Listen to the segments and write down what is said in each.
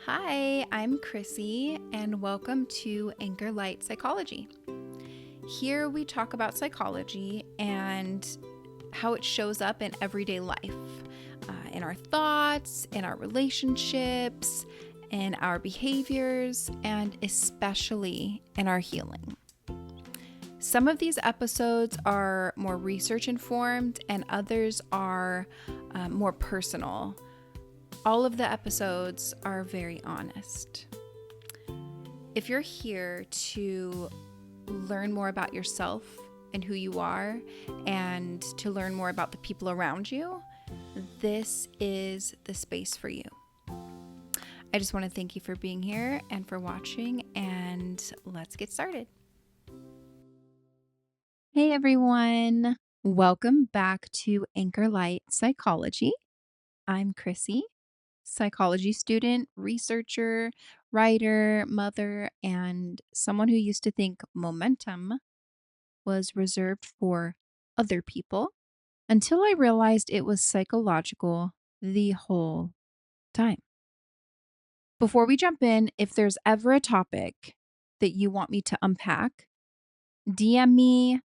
Hi, I'm Chrissy, and welcome to AnchorLight Psychology. Here we talk about psychology and how it shows up in everyday life, in our thoughts, in our relationships, in our behaviors, and especially in our healing. Some of these episodes are more research informed, and others are more personal. All of the episodes are very honest. If you're here to learn more about yourself and who you are, and to learn more about the people around you, this is the space for you. I just want to thank you for being here and for watching, and let's get started. Hey everyone, welcome back to AnchorLight Psychology. I'm Chrissy, psychology student, researcher, writer, mother, and someone who used to think momentum was reserved for other people until I realized it was psychological the whole time. Before we jump in, if there's ever a topic that you want me to unpack, DM me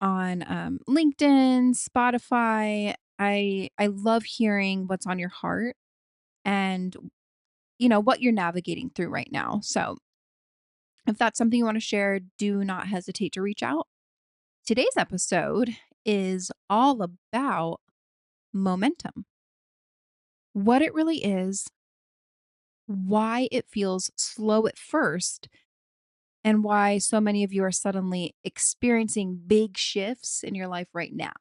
on LinkedIn, Spotify. I love hearing what's on your heart and what you're navigating through right now. So if that's something you want to share, do not hesitate to reach out. Today's episode is all about momentum, what it really is, why it feels slow at first, and why so many of you are suddenly experiencing big shifts in your life right now.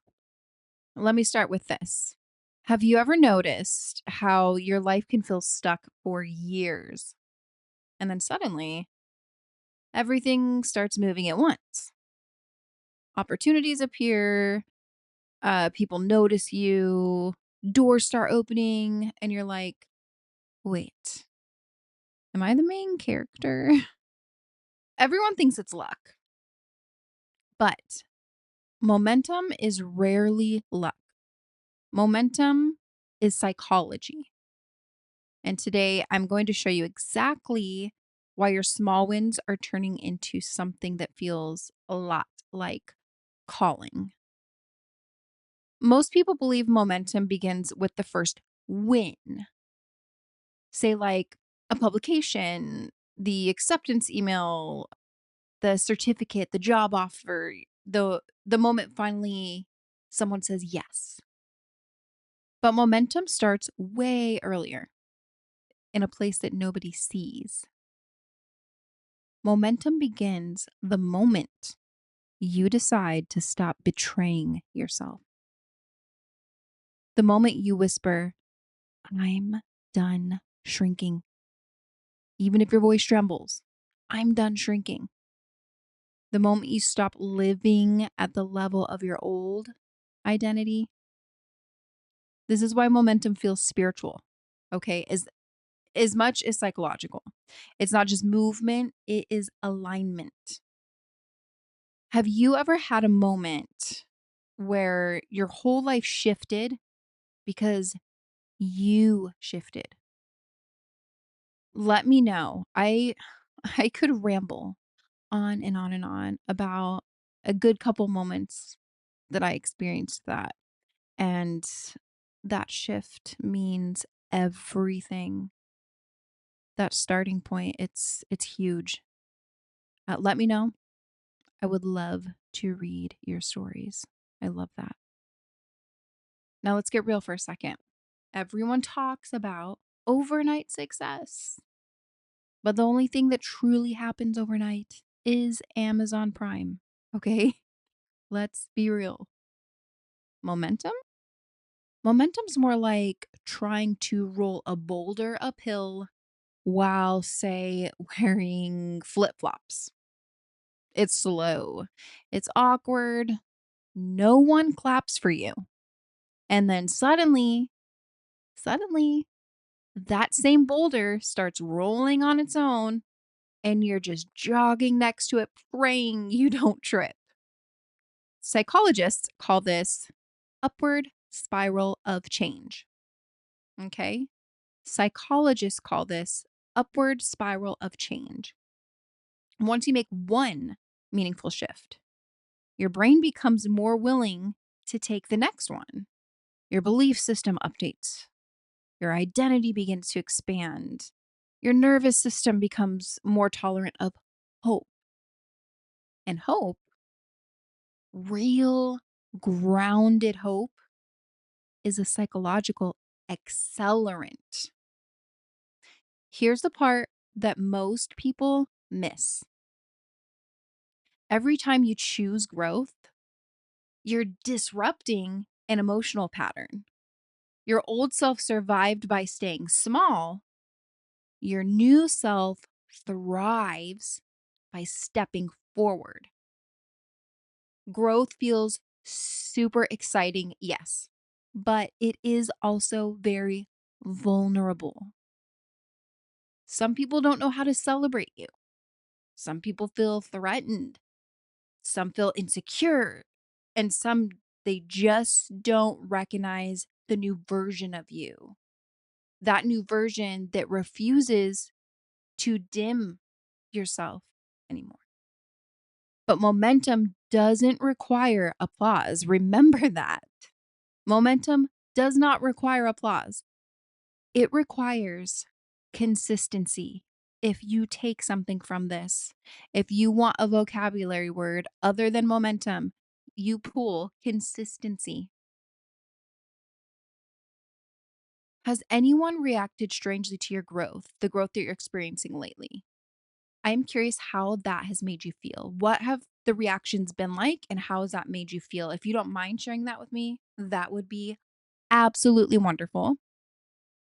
Let me start with this. Have you ever noticed how your life can feel stuck for years and then suddenly everything starts moving at once? Opportunities appear, people notice you, doors start opening, and you're like, wait, am I the main character? Everyone thinks it's luck, but momentum is rarely luck. Momentum is psychology. And today I'm going to show you exactly why your small wins are turning into something that feels a lot like calling. Most people believe momentum begins with the first win. Say, like a publication, the acceptance email, the certificate, the job offer, the moment finally someone says yes. But momentum starts way earlier in a place that nobody sees. Momentum begins the moment you decide to stop betraying yourself. The moment you whisper, I'm done shrinking. Even if your voice trembles, I'm done shrinking. The moment you stop living at the level of your old identity. This is why momentum feels spiritual, okay? As much as psychological. It's not just movement, it is alignment. Have you ever had a moment where your whole life shifted because you shifted? Let me know. I could ramble on and on and on about a good couple moments that I experienced that. And that shift means everything. That starting point, it's huge. Let me know. I would love to read your stories. I love that. Now let's get real for a second. Everyone talks about overnight success, but the only thing that truly happens overnight is Amazon Prime. Okay? Let's be real. Momentum? Momentum's more like trying to roll a boulder uphill while, say, wearing flip flops. It's slow, it's awkward, no one claps for you. And then suddenly, that same boulder starts rolling on its own, and you're just jogging next to it, praying you don't trip. Psychologists call this upward spiral of change. Okay? Psychologists call this upward spiral of change. Once you make one meaningful shift, your brain becomes more willing to take the next one. Your belief system updates. Your identity begins to expand. Your nervous system becomes more tolerant of hope. And hope, real grounded hope, is a psychological accelerant. Here's the part that most people miss. Every time you choose growth, you're disrupting an emotional pattern. Your old self survived by staying small. Your new self thrives by stepping forward. Growth feels super exciting, yes, but it is also very vulnerable. Some people don't know how to celebrate you. Some people feel threatened. Some feel insecure. And some, they just don't recognize the new version of you. That new version that refuses to dim yourself anymore. But momentum doesn't require applause. Remember that. Momentum does not require applause. It requires consistency. If you take something from this, if you want a vocabulary word other than momentum, you pull consistency. Has anyone reacted strangely to your growth, the growth that you're experiencing lately? I am curious how that has made you feel. What have the reactions been like, and how has that made you feel? If you don't mind sharing that with me, that would be absolutely wonderful.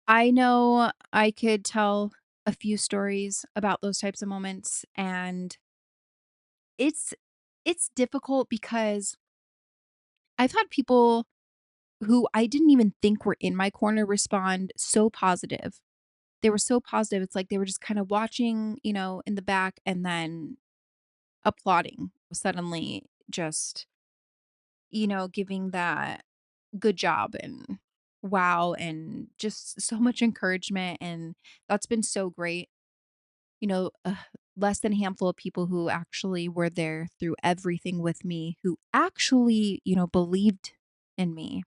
I know I could tell a few stories about those types of moments, and it's it's difficult because I've had people who I didn't even think were in my corner respond so positive. They were so positive. It's like they were just kind of watching, in the back and then applauding, suddenly just, giving that good job and wow and just so much encouragement, and that's been so great. you know, uh, Less than a handful of people who actually were there through everything with me, who actually, believed in me.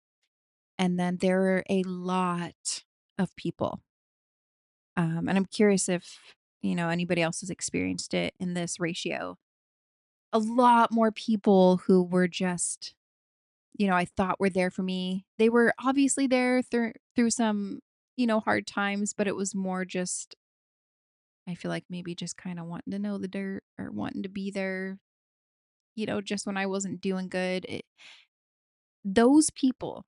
And then there are a lot of people. And I'm curious if, anybody else has experienced it in this ratio. A lot more people who were just, I thought were there for me. They were obviously there through some, hard times, but it was more just, I feel like maybe just kind of wanting to know the dirt or wanting to be there, just when I wasn't doing good. Those people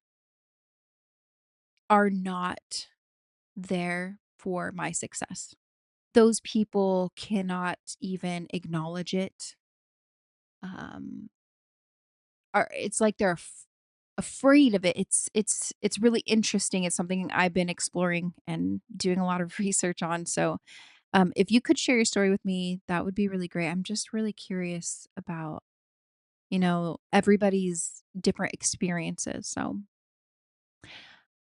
are not there for my success. Those people cannot even acknowledge it. Um, it's like they're afraid of it. It's really interesting. It's something I've been exploring and doing a lot of research on. So, if you could share your story with me, that would be really great. I'm just really curious about everybody's different experiences. So,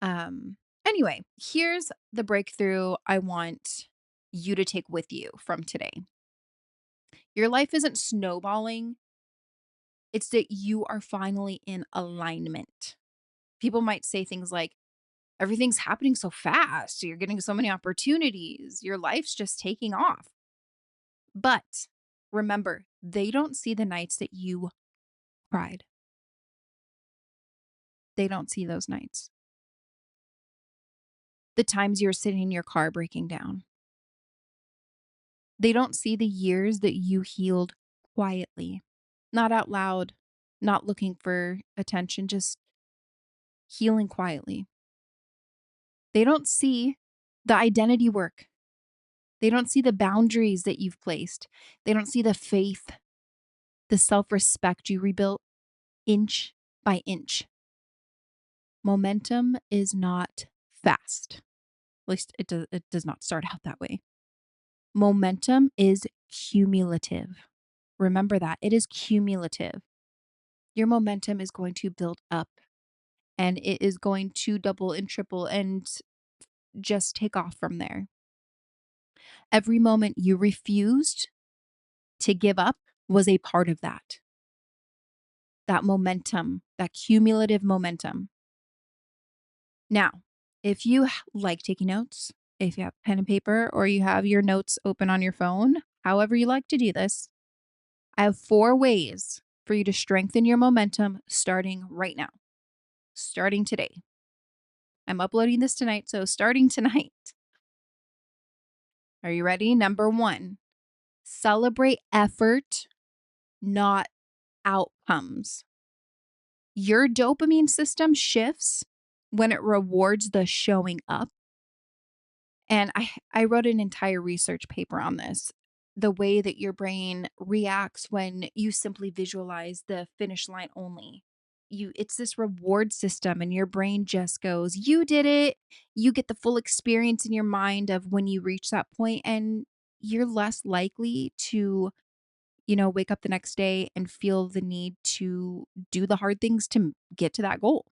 um, anyway, here's the breakthrough I want you to take with you from today. Your life isn't snowballing, it's that you are finally in alignment. People might say things like, everything's happening so fast. You're getting so many opportunities. Your life's just taking off. But remember, they don't see the nights that you cried. They don't see those nights. The times you're sitting in your car breaking down. They don't see the years that you healed quietly, not out loud, not looking for attention, just healing quietly. They don't see the identity work. They don't see the boundaries that you've placed. They don't see the faith, the self respect you rebuilt inch by inch. Momentum is not fast. At least it does not start out that way. Momentum is cumulative. Remember that. It is cumulative. Your momentum is going to build up, and it is going to double and triple and just take off from there. Every moment you refused to give up was a part of that momentum, that cumulative momentum. Now, if you like taking notes, if you have pen and paper or you have your notes open on your phone, however you like to do this, I have 4 ways for you to strengthen your momentum starting right now, starting today. I'm uploading this tonight, so starting tonight. Are you ready? Number 1, celebrate effort, not outcomes. Your dopamine system shifts when it rewards the showing up. And I wrote an entire research paper on this. The way that your brain reacts when you simply visualize the finish line only. It's this reward system and your brain just goes, "You did it." You get the full experience in your mind of when you reach that point and you're less likely to, wake up the next day and feel the need to do the hard things to get to that goal.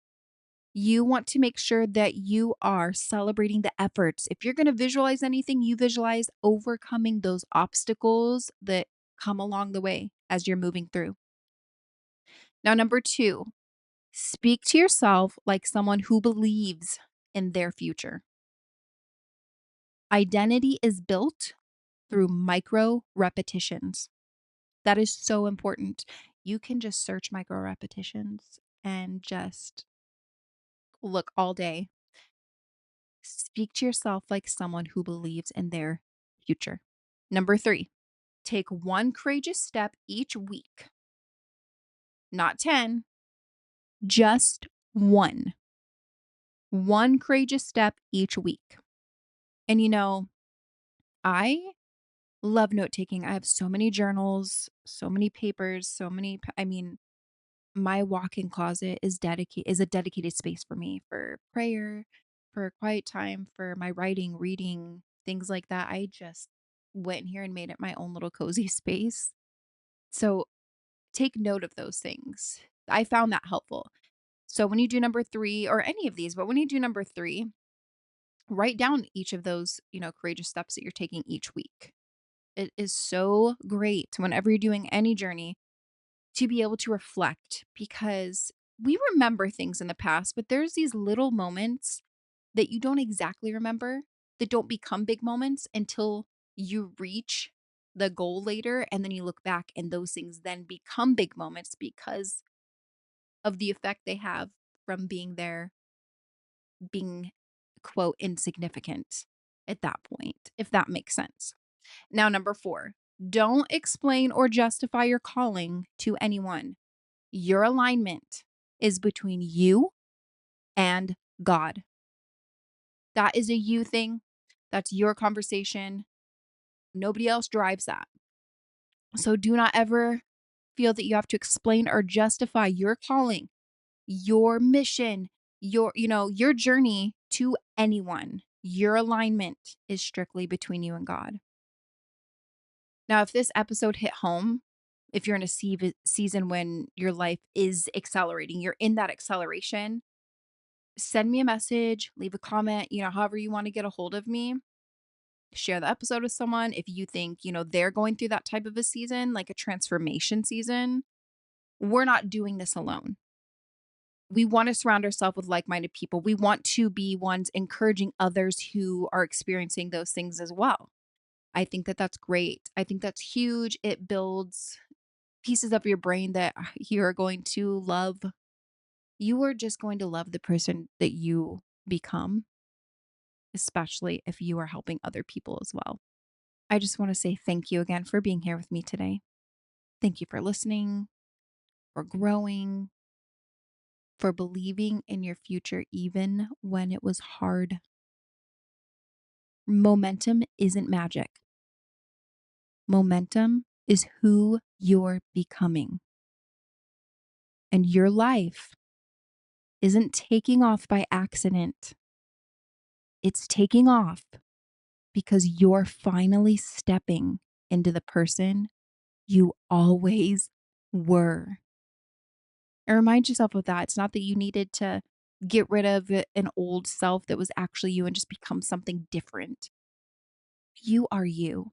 You want to make sure that you are celebrating the efforts. If you're going to visualize anything, you visualize overcoming those obstacles that come along the way as you're moving through. Now, number 2, speak to yourself like someone who believes in their future. Identity is built through micro repetitions. That is so important. You can just search micro repetitions and just look all day. Speak to yourself like someone who believes in their future. Number 3, take one courageous step each week, not 10, just one. One courageous step each week. And I love note taking. I have so many journals, so many papers, my walk-in closet is a dedicated space for me for prayer, for quiet time, for my writing, reading, things like that. I just went in here and made it my own little cozy space. So take note of those things. I found that helpful. So when you do number 3 or any of these, but when you do number 3, write down each of those, courageous steps that you're taking each week. It is so great whenever you're doing any journey to be able to reflect because we remember things in the past, but there's these little moments that you don't exactly remember that don't become big moments until you reach the goal later. And then you look back and those things then become big moments because of the effect they have from being there, being, quote, insignificant at that point, if that makes sense. Now, number 4, don't explain or justify your calling to anyone. Your alignment is between you and God. That is a you thing. That's your conversation. Nobody else drives that. So do not ever feel that you have to explain or justify your calling, your mission, your journey to anyone. Your alignment is strictly between you and God. Now, if this episode hit home, if you're in a season when your life is accelerating, you're in that acceleration, send me a message, leave a comment, however you want to get a hold of me. Share the episode with someone if you think, they're going through that type of a season, like a transformation season. We're not doing this alone. We want to surround ourselves with like minded people. We want to be ones encouraging others who are experiencing those things as well. I think that that's great. I think that's huge. It builds pieces of your brain that you're going to love. You are just going to love the person that you become, especially if you are helping other people as well. I just want to say thank you again for being here with me today. Thank you for listening, for growing, for believing in your future, even when it was hard. Momentum isn't magic. Momentum is who you're becoming. And your life isn't taking off by accident. It's taking off because you're finally stepping into the person you always were. And remind yourself of that. It's not that you needed to get rid of an old self that was actually you and just become something different. You are you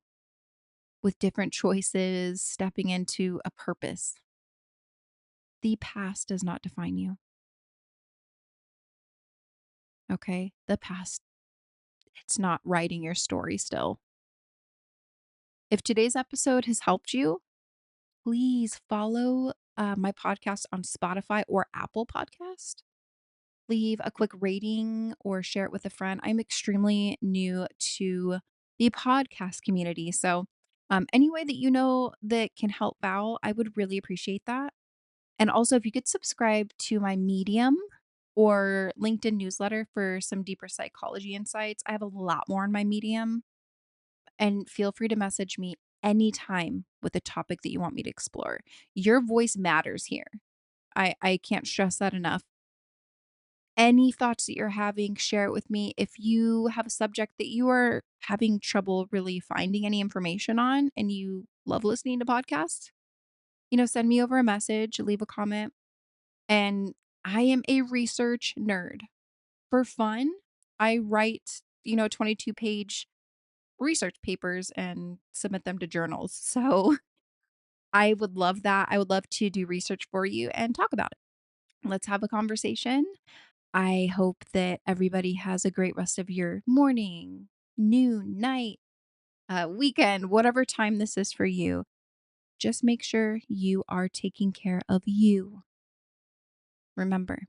with different choices, stepping into a purpose. The past does not define you. Okay. The past, it's not writing your story still. If today's episode has helped you, please follow my podcast on Spotify or Apple Podcast. Leave a quick rating or share it with a friend. I'm extremely new to the podcast community. So, any way that you know that can help out, I would really appreciate that. And also, if you could subscribe to my Medium or LinkedIn newsletter for some deeper psychology insights, I have a lot more on my Medium. And feel free to message me anytime with a topic that you want me to explore. Your voice matters here. I can't stress that enough. Any thoughts that you're having, share it with me. If you have a subject that you are having trouble really finding any information on and you love listening to podcasts, send me over a message, leave a comment. And I am a research nerd. For fun, I write, 22-page research papers and submit them to journals. So I would love that. I would love to do research for you and talk about it. Let's have a conversation. I hope that everybody has a great rest of your morning, noon, night, weekend, whatever time this is for you. Just make sure you are taking care of you. Remember.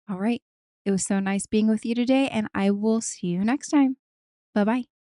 All right. It was so nice being with you today, and I will see you next time. Bye bye.